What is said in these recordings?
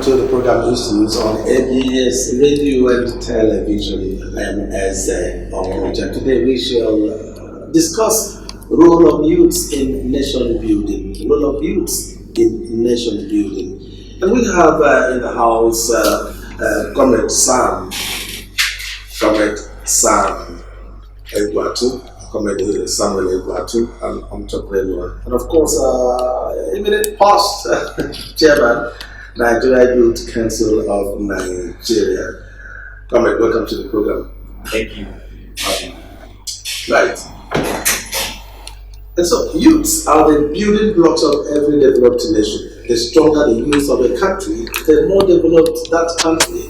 to the program Issues on ABS Radio and Television. I am Eze Okocha. Today we shall discuss role of youths in nation building. Role of youths in nation building. And we have in the house Comrade Sam Egwatu, Comrade Samuel Egwatu, an entrepreneur, and of course, eminent past chairman, Nigeria Youth Council of Nigeria. Comrade, welcome to the program. Thank you. Right. And so, youths are the building blocks of every developed nation. The stronger the youth of a country, the more developed that country.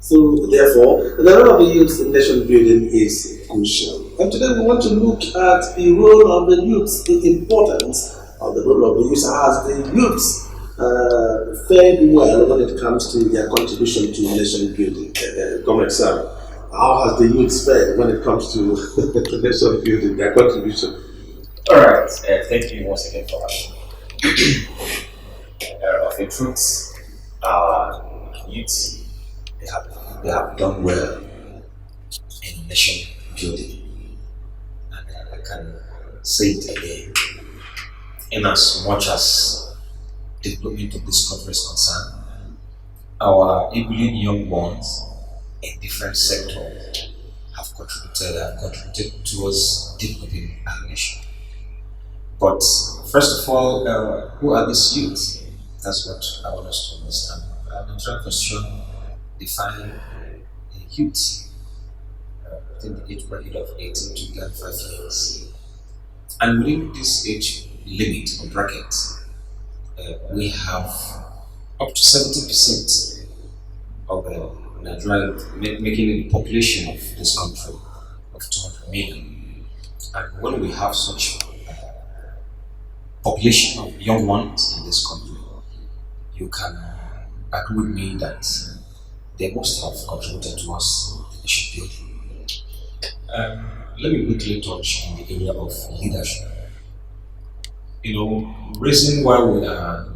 So, therefore, the role of the youth in nation building is crucial. And today we want to look at the role of the youths, the importance of the role of the youth. As the youths fared well when it comes to their contribution to nation building. Comrade Sam, how has the youths fared when it comes to nation building, their contribution? All right. Thank you once again for having me. Of the truth, our youths they have done well in nation building, and I can say it again. In as much as development of this country is concerned, our ebullient young ones in different sectors have contributed towards developing our nation. But first of all, who are these youths? That's what I want us to understand. The Nigerian Constitution defines youth within the age bracket of 18 to 35 years. And within this age limit or bracket, we have up to 70% of Nigeria making it the population of this country of 200 million. And when we have such population of young ones in this country, you can agree with me that they must have contributed towards the nation building. Let me quickly touch on the area of leadership. Reason why we are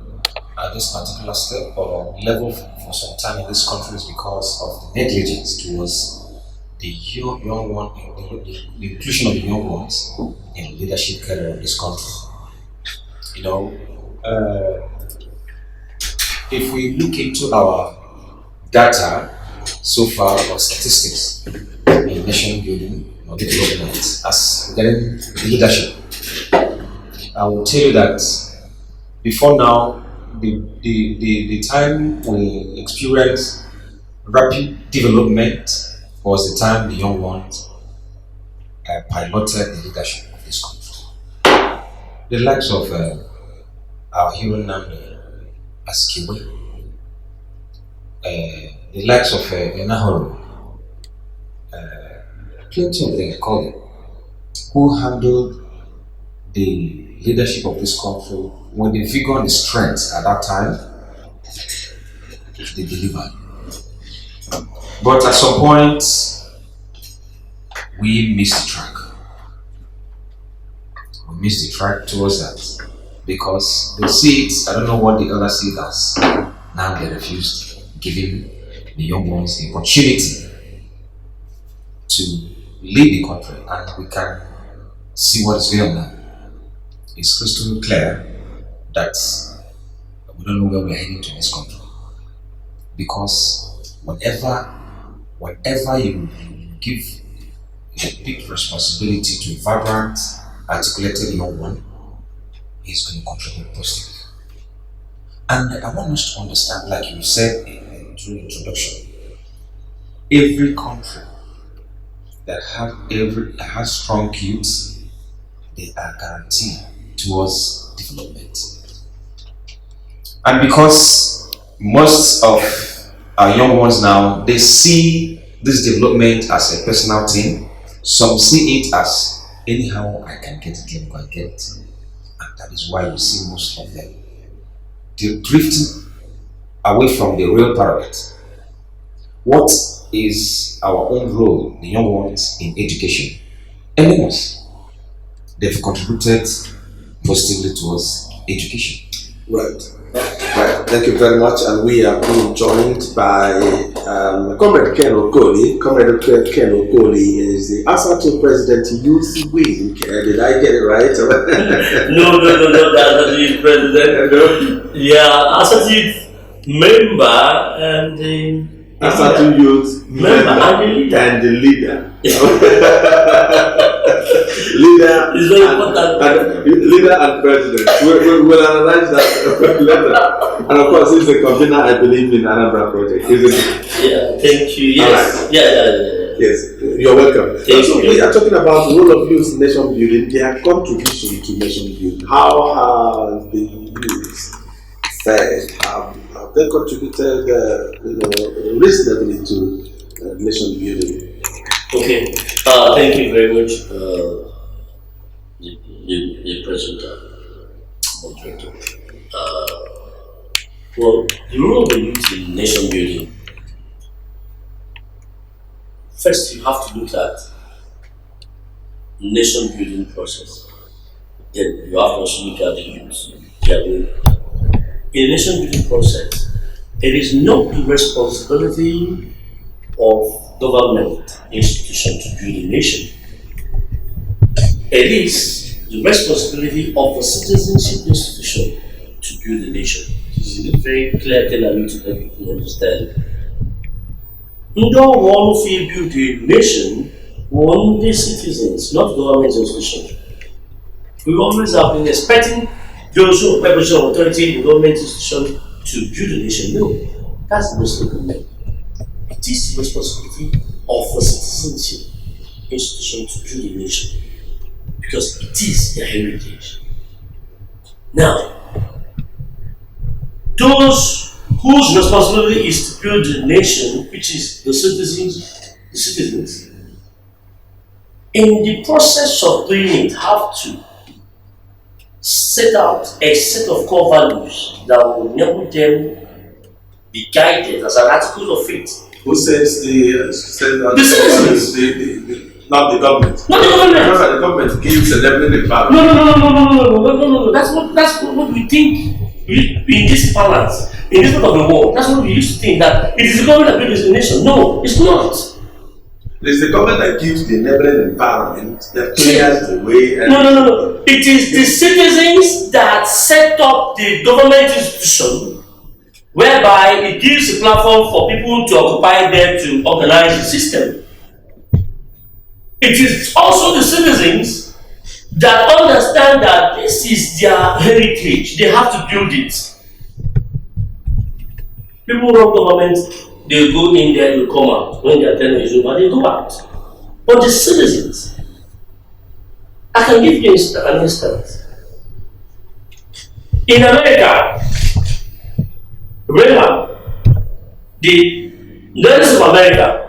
at this particular step or level for some time in this country is because of the negligence towards the young one, the inclusion of the young ones in leadership career of this country. If we look into our data so far or statistics in nation building or development as regarding leadership, I will tell you that before now, the time we experienced rapid development was the time the young ones piloted the leadership of this country. The likes of our hero Nnamdi Azikiwe, the likes of Enahoro, plenty of them call it, who handled the leadership of this country with the vigor and the strength at that time. They delivered. But at some point, we missed the track. We missed the track towards that because the seats, I don't know what the other seat has. Now they refused giving the young ones the opportunity to lead the country, and we can see what is going on. It's crystal clear that we don't know where we're heading to in this country, because whenever you give a big responsibility to a vibrant, articulated young one, he's going to contribute positively. And I want us to understand, like you said during the introduction, every country that has strong youths, they are guaranteed towards development. And because most of our young ones now, they see this development as a personal thing, some see it as anyhow I can get it, let me go and get it. And that is why you see most of them drifting away from the real target. What is our own role, the young ones, in education? Enormous. They've contributed positively towards education. Right. Thank you very much. And we are being joined by Comrade Ken Okoli. Comrade Ken Okoli is the Asatu President Youth Wing. Did I get it right? No, that's the Youth President. Yeah, Asatu Youth member and the Asatu Youth member and And the leader. the leader. Leader It's very important. Leader and president. We'll analyze that later. And of course, it's the convener, I believe, in Anambra project, isn't it? Yeah, thank you. Yes. Right. Yeah. Yes, you're welcome. Thank So you. we are talking about the role of youth in nation building, their contribution to nation building. How have the youth fared? Have they contributed reasonably to nation building? Okay. Thank you very much, the president, moderator. Well, the role of the youth in nation building. First, you have to look at nation building process. Then you have to also look at the youth. Their role. In the nation building process, it is not the responsibility of government institution to build a nation. It is the responsibility of the citizenship institution to build a nation. This is a very clear thing I need to let people understand. No one feel build a nation, only citizens, not government institution. We always have been expecting those who represent authority in government institution to build a nation. No, that's the mistake. It is the responsibility of the citizenship institution to build a nation because it is their heritage. Now, those whose responsibility is to build the nation, which is the citizens, in the process of doing it, have to set out a set of core values that will enable them be guided as an article of faith. Who says The citizens. not the government? Not the government. Remember, the government gives a level of power. No. That's what we think in this balance, in this part of the world. That's what we used to think, that it is the government that builds the nation. No, it's not. It's the government that gives the enabling environment that clears the way. And No. It is the citizens that set up the government institution, whereby it gives a platform for people to occupy there to organize the system. It is also the citizens that understand that this is their heritage. They have to build it. People run government, they go in there, they come out. When their tenure is over, they go out. But the citizens, I can give you an instance. In America, remember, the United of America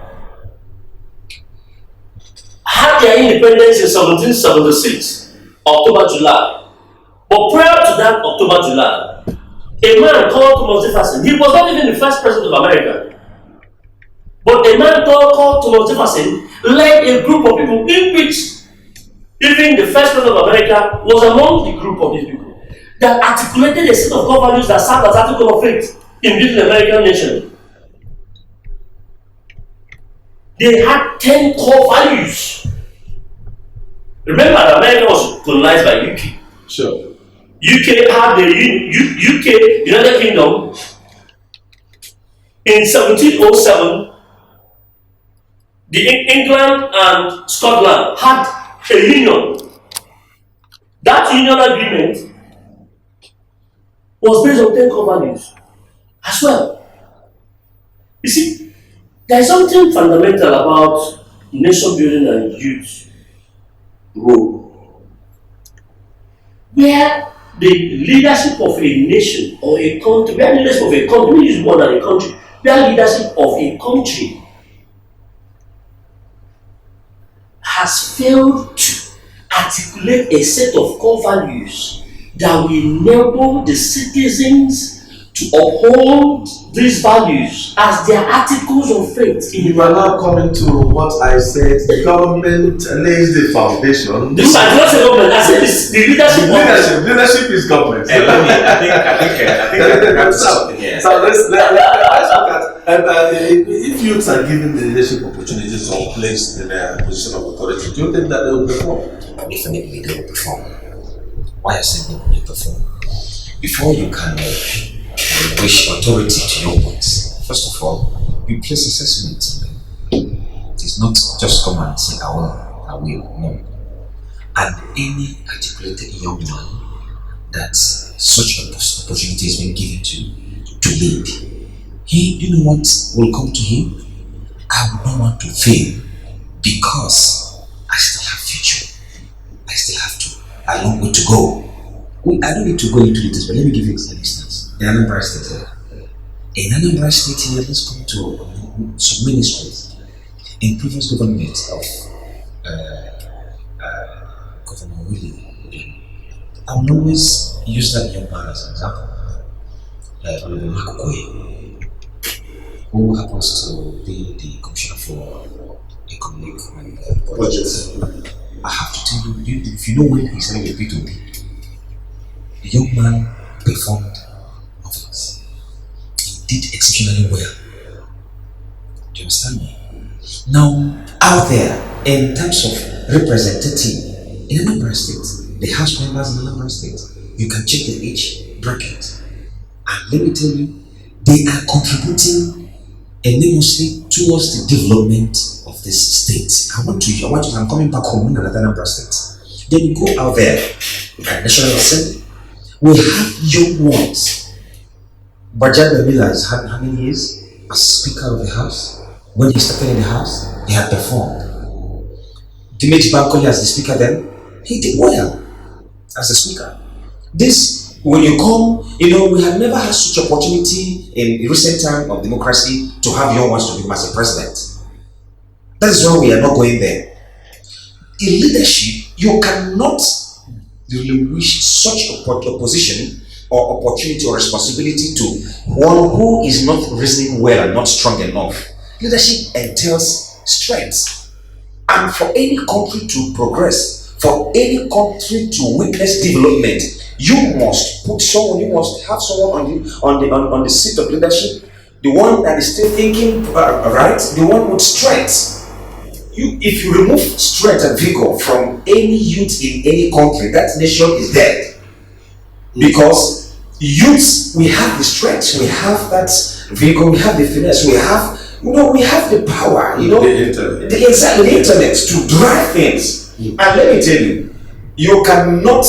had their independence in 1776, October, July. But prior to that October, July, a man called Thomas Jefferson, he was not even the first president of America, but a man called Thomas Jefferson led a group of people in which even the first president of America was among the group of these people that articulated a set of core values that served as article of faith in building the American nation. They had 10 core values. Remember that America was colonized by UK. sure. UK had the UK, United Kingdom, in 1707. England and Scotland had a union. That union agreement was based on 10 core values as well. You see, there is something fundamental about nation building and youth role, where the leadership of a nation or a country, where leadership of a country, we use more than a country, where leadership of a country has failed to articulate a set of core values that will enable the citizens to uphold these values as their articles of faith. You are now coming to what I said. The government lays the foundation. I did not say government. I said the leadership. Leadership is government. I think something here. So let's look at if youths are given the leadership opportunities or placed in a position of authority, do you think that they will perform? Definitely they will perform. Why I say they will perform? Before you can wish authority to your ones, first of all, you place assessment. It's not just come and say, I will, no. And any articulated young man that such an opportunity has been given to lead, you know what will come to him? I would not want to fail because I still have future. I still have a long way to go. I don't need to go into details, but let me give you an instance. In Anambra State, here, let's come to some ministries. In previous government of Governor Willie, I will always use that young man as an example. Honorable Makokoye, who happens to be the Commissioner for Economic and Budgets. I have to tell you, if you know when he signed with P2P, the young man performed marvelous. He did exceptionally well. Do you understand me? Now, out there, in terms of representative in Anambra State, the House members in Anambra State, you can check the age bracket. And let me tell you, they are contributing enormously towards the development of this state. I'm coming back home in Anambra State. Then you go out there, at National Assembly, we have young ones. Bajad Babila has had how many years as Speaker of the House? When he started in the House, he had performed. Dimeji Bankole as the Speaker then, he did well as the Speaker. This, when you come, we have never had such opportunity in recent time of democracy to have young ones to become as a president. That is why we are not going there. In leadership, you cannot relinquish such a position or opportunity or responsibility to one who is not reasoning well and not strong enough. Leadership entails strength. And for any country to progress, for any country to witness development, you must have someone on the seat of leadership, the one that is still thinking right, the one with strength. If you remove strength and vigor from any youth in any country, that nation is dead. Because youths, we have the strength, we have that vigor, we have the finesse, we have the power, the intellect to drive things. And let me tell you, you cannot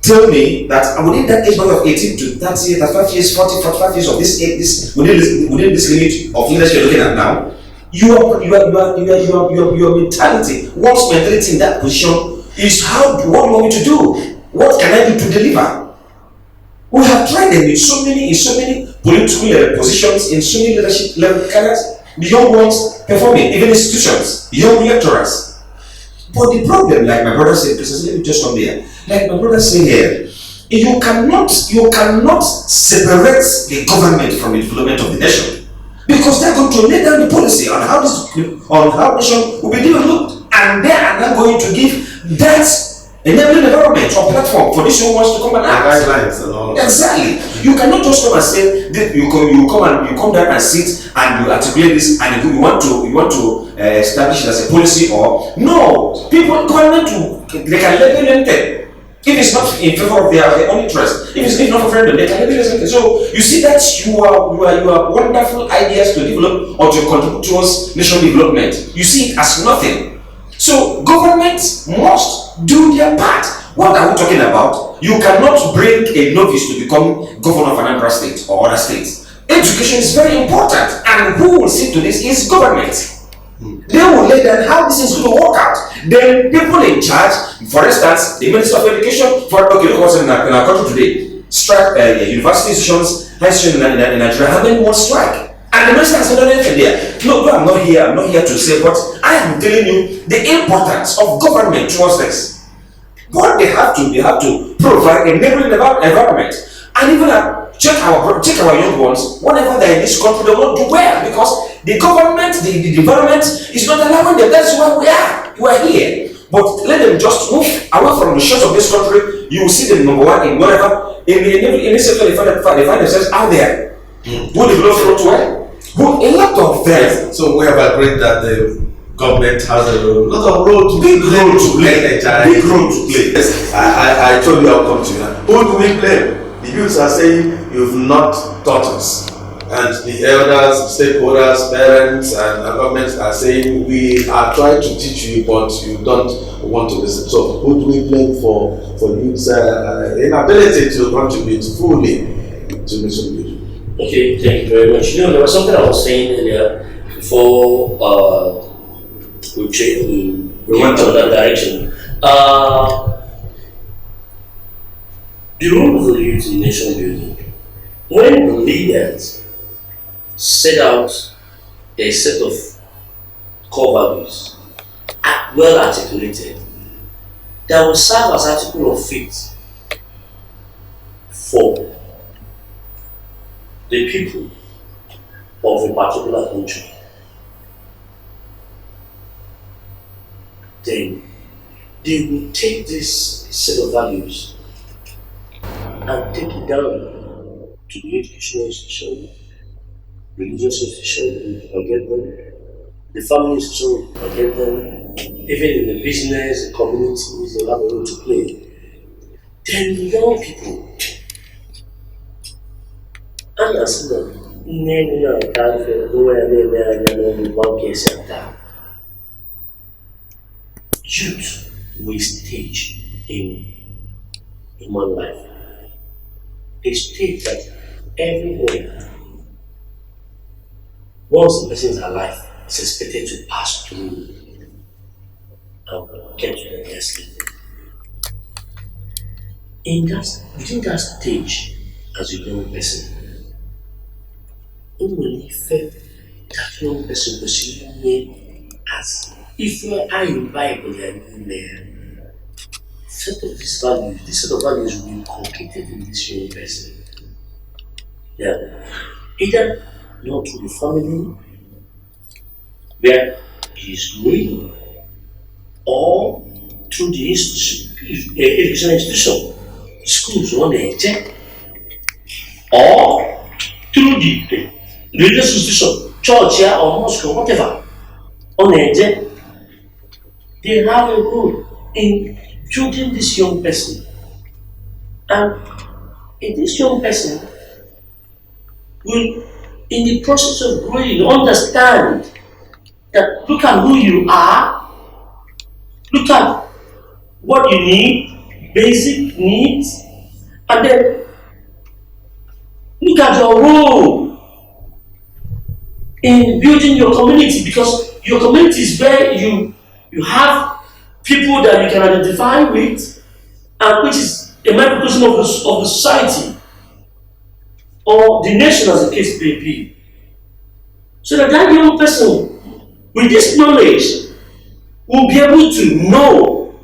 tell me that within that age of 18 to 30, 35 years, 40, 45 years of this within this limit of leadership you're looking at now, your mentality, one's mentality in that position is what do you want me to do? What can I do to deliver? We have tried them in so many political positions, in so many leadership level cadres, the young ones performing, even institutions, young lecturers. But the problem, like my brother said, let me just come there. Like my brother said here, you cannot separate the government from the development of the nation. Because they're going to lay down the policy on how nation will be developed, and they are not going to give that enabling environment or platform for this young ones to come and act. Exactly. You cannot just come and say that you come down and sit and you articulate this and you want to establish it as a policy or no. Government they can label anything. If it's not in favor of their own interest, if it's not for them, they can label anything. So you see that you are wonderful ideas to develop or to contribute towards national development. You see it as nothing. So governments must do their part. What are we talking about? You cannot bring a novice to become governor of Anambra State or other states. Education is very important, and who will see to this is government. They will lay down how this is going to work out. Then people in charge, for instance, the Minister of Education, look what's in our country today. Strike university institutions, high institutions in Nigeria have been one strike. And the minister has not done anything there. No, I'm not here to say, but I am telling you the importance of government towards this. What they have to provide a neighboring environment. And even check our young ones. Whenever they're in this country, they won't do well because the government, the environment is not allowing them. That's why we are. You are here. But let them just move away from the shores of this country. You will see them number one in whatever in this sector they find themselves out there. Who develop front well? Who a lot of them. So we have agreed that the government has a lot of role to Big role to play. Big role to play. Yes, I told you I'll come to you now. Who do we blame? The youths are saying you've not taught us. And the elders, stakeholders, parents, and governments are saying we are trying to teach you, but you don't want to listen. So, who do we blame for youth's inability to contribute fully to mission building? Okay, thank you very much. You know, there was something I was saying earlier before we went to that direction. The role of the youth in nation building. When the leaders set out a set of core values, well articulated, that will serve as article of faith for the people of a particular country. Then they will take this set of values and take it down to the educational institution, religious institution, and get them, the family institution, and get them, even in the business, the communities, they have a role to play. Then the young people, and as them, youth will stage in human life. A stage that everywhere, once the person is alive, is expected to pass through and get to the next level. Within that stage, as a young person, only that young person perceive me as if I invite the set of these values, this set of values will be inculcated in this young person. Yeah. Either not through the family where he is growing, or through the educational institution, schools on the check, or through the religious institution, church or mosque or whatever, on the check. They have a role in building this young person. And this young person will, in the process of growing, understand that look at who you are, look at what you need, basic needs, and then look at your role in building your community, because your community is where you have people that you can identify with, and which is a microcosm of the society or the nation, as the case may be. So that young person with this knowledge will be able to know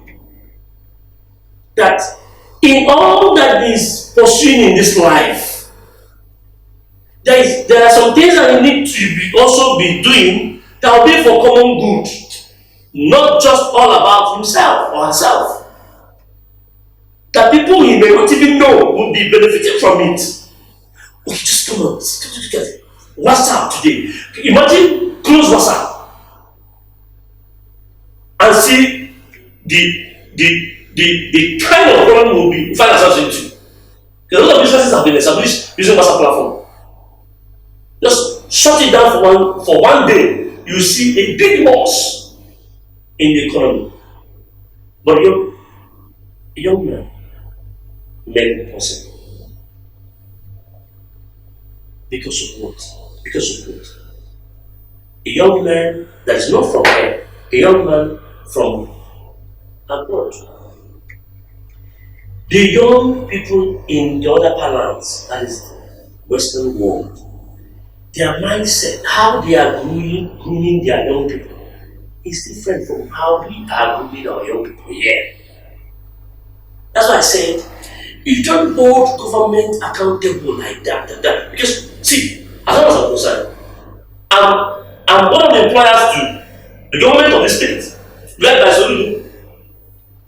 that in all that is pursuing in this life, there are some things that he need to also be doing that will be for common good, not just all about himself or herself. That people he may not even know will be benefiting from it. Okay, just come on, get WhatsApp today. Imagine close WhatsApp and see the kind of problem we'll be find ourselves into. Because a lot of businesses have been established using WhatsApp platform. Just shut it down for one day, you see a big loss in the economy. But a young man made it possible. Because of what? Because of what? A young man that is not from here, a young man from abroad. The young people in the other parlance, that is Western world, their mindset, how they are grooming their young people, is different from how we are grooming our young people here. That's why I said, You don't hold government accountable like that. Because, see, as far as I'm concerned, I'm one of the employers to the government of the state, led by Soludo.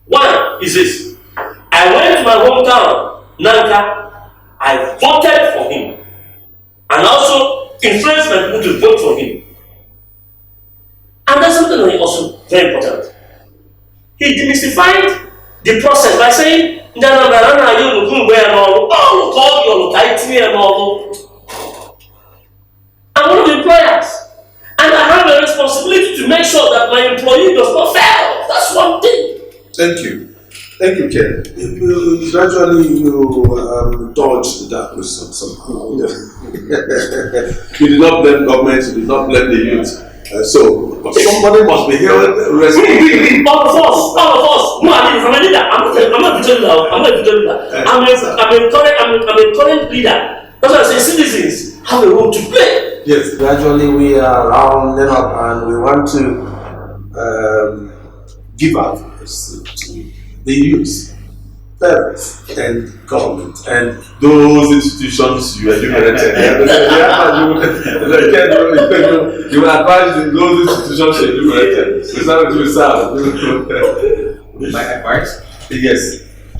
One is this. I went to my hometown, Nanka, I voted for him, and also influenced my people to vote for him. And that's something that is also very important. He demystified the process by saying, I'm one of the employers, and I have a responsibility to make sure that my employee does not fail. That's one thing. Thank you. Thank you, Ken. Gradually, you dodged that question somehow. You did not blame government, you did not blame the youth. So somebody must be held responsible. All of us. No, I mean, I'm a leader. I'm not a leader. I'm a current leader. That's why I say citizens have a role to play. Yes, gradually we are rounding up and we want to give advice to the youth, parents, and government, and those institutions you enumerated. You will advise those institutions you enumerated. Is that what you say? My advice? Yes.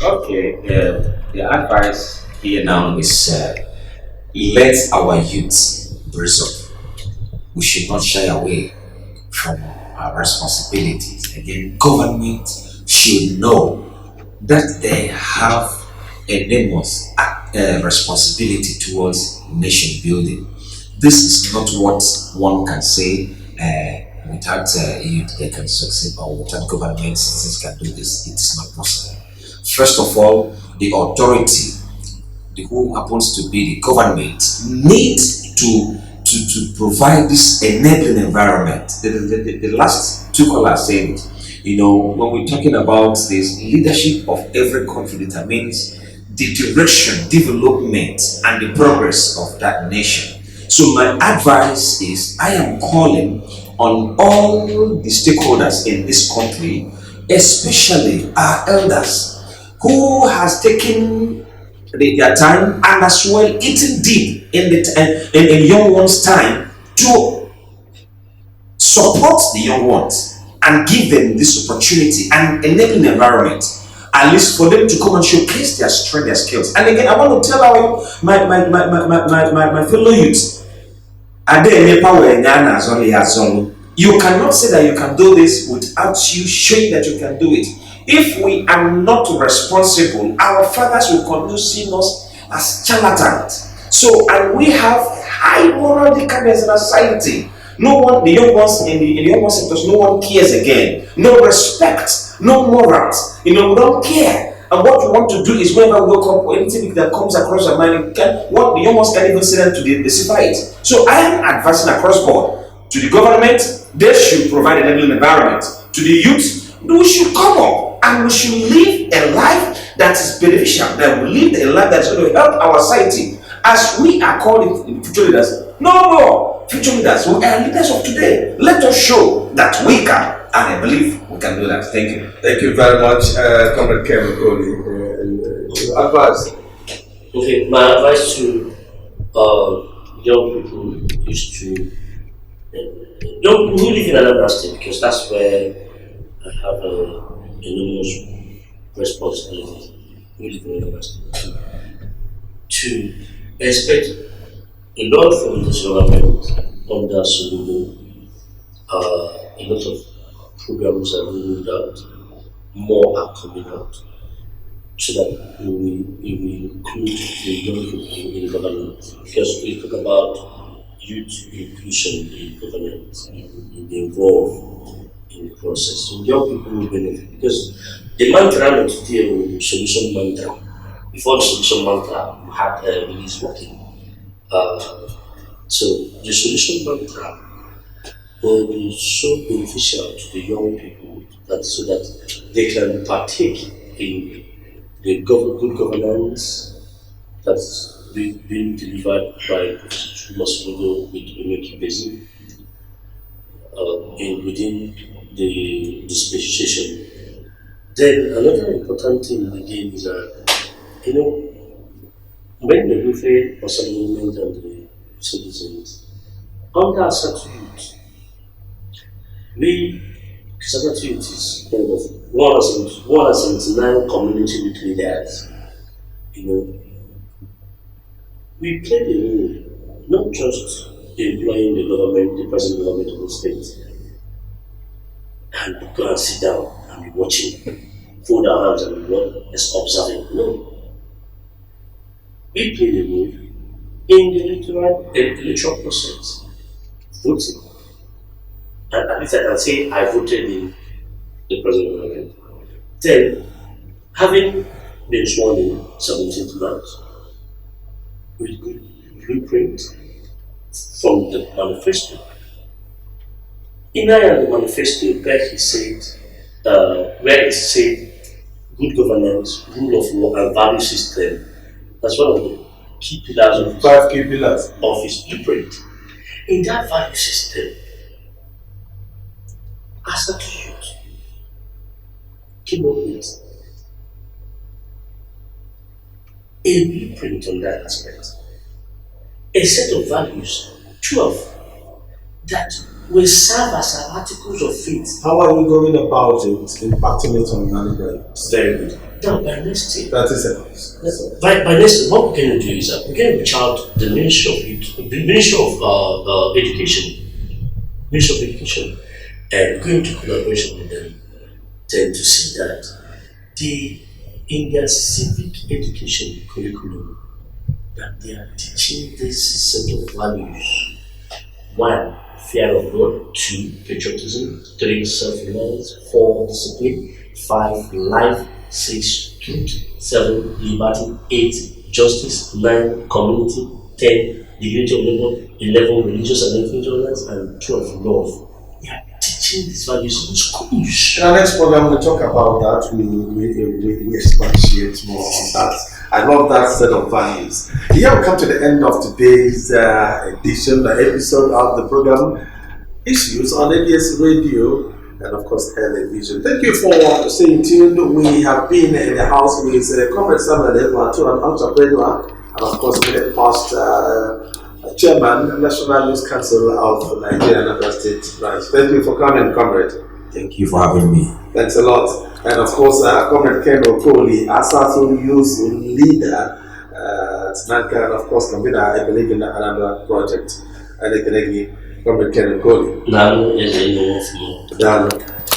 Okay, the advice here now is let our youth brace up. We should not shy away from our responsibilities. Again, government should know that they have enormous responsibility towards nation building. This is not what one can say without youth they can succeed, or without government citizens can do this. It is not possible. First of all, the authority, who happens to be the government, needs to provide this enabling environment. The last two callers said it. When we're talking about this, leadership of every country determines the direction, development, and the progress of that nation. So my advice is, I am calling on all the stakeholders in this country, especially our elders, who has taken their time and as well eaten deep in young ones' time to support the young ones and give them this opportunity and enabling environment, at least for them to come and showcase their strength, their skills. And again, I want to tell my fellow youths, you cannot say that you can do this without you showing that you can do it. If we are not responsible, our fathers will continue seeing us as charlatans. So, and we have high moral decadence in our society. No one, the young ones in the young ones sectors, no one cares again. No respect, no morals. We don't care. And what we want to do is whenever we wake up or anything that comes across our mind, what the young ones can even say them to decipher it. So I am advising across board to the government, they should provide an enabling environment. To the youth, we should come up and we should live a life that is beneficial, that we live a life that is going to help our society. As we are called future leaders, no more future leaders, we are leaders of today. Let us show that we can, and I believe we can do that. Thank you. Thank you very much, Comrade Ken Okoli. Advice. Okay, my advice to young people is to young people who live in Anambra State, because that's where I have an enormous responsibility. Who live in Anambra State, to expect a lot from this government under Soludo. A lot of programs are rolled out, more are coming out, so that we include the young people in government. Because we talk about youth inclusion in government, they involved in the process. So young people will benefit, because the mantra of today, solution mantra. Before the solution mantra, we had release working. So the solution mantra will be so beneficial to the young people so that they can partake in the good governance that's being delivered by Professor Masudo with Umeki Basin within the dispensation. Then another important thing again is that You know, when the welfare of some movement and the citizens, under our statute, we statute is kind of 179 community youth leaders. You know, we play the role, not just employing the government, the present government of the state, and go and sit down and be watching, fold our hands and be just observing. No. We play the role in the electoral process, voting. And at least I can say I voted in the present government. Then, having been sworn in 17th March, with good blueprint from the manifesto. In the manifesto, where it said good governance, rule of law, and value system, that's one of the key pillars of 5 key pillars of his blueprint. In that value system, as youth came up with a blueprint on that aspect. A set of values, 12, that will serve as our articles of faith. How are you going about it, impacting it on anybody? Very good. Now, by next year, 30 seconds. by next year, what we're going to do is that we're going to reach out to the Ministry of Education, and go into collaboration with them, then to see that in their civic education curriculum, that they are teaching this set of values. 1, fear of God. 2, patriotism. 3, self-reliance. 4, discipline. 5, life. 6, truth. 7, liberty. 8, justice. 9, community. 10, dignity of labor. 11, religious and ethnic tolerance. And 12, love. They are teaching these values in schools. In our next program, we'll talk about that. We expatiate more on that. I love that set of values. Here we come to the end of today's edition, the episode of the program Issues on ABS Radio and of course television. Thank you for staying tuned. We have been in the house with Comrade Samuel Edwato, an entrepreneur, and of course the past chairman, National Youth Council of Nigeria, Anambra State Branch. Thank you for coming, Comrade. Thank you for having me. Thanks a lot. And of course, Comrade Ken Okoli, Asato Youth leader, Nanka, and of course, convener, I believe, in the Anambra project. And Comrade Ken Okoli.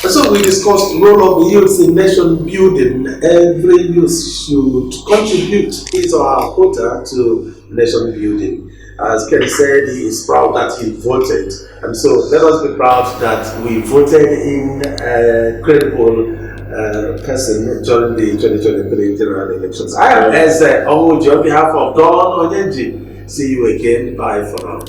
And so we discussed the role of the youth in nation building. Every youth should contribute his or her quota to nation building. As Ken said, he is proud that he voted. And so let us be proud that we voted in a credible person during the 2023 general elections. I am Eze Owoji on behalf of Don Onyenji. See you again. Bye for now.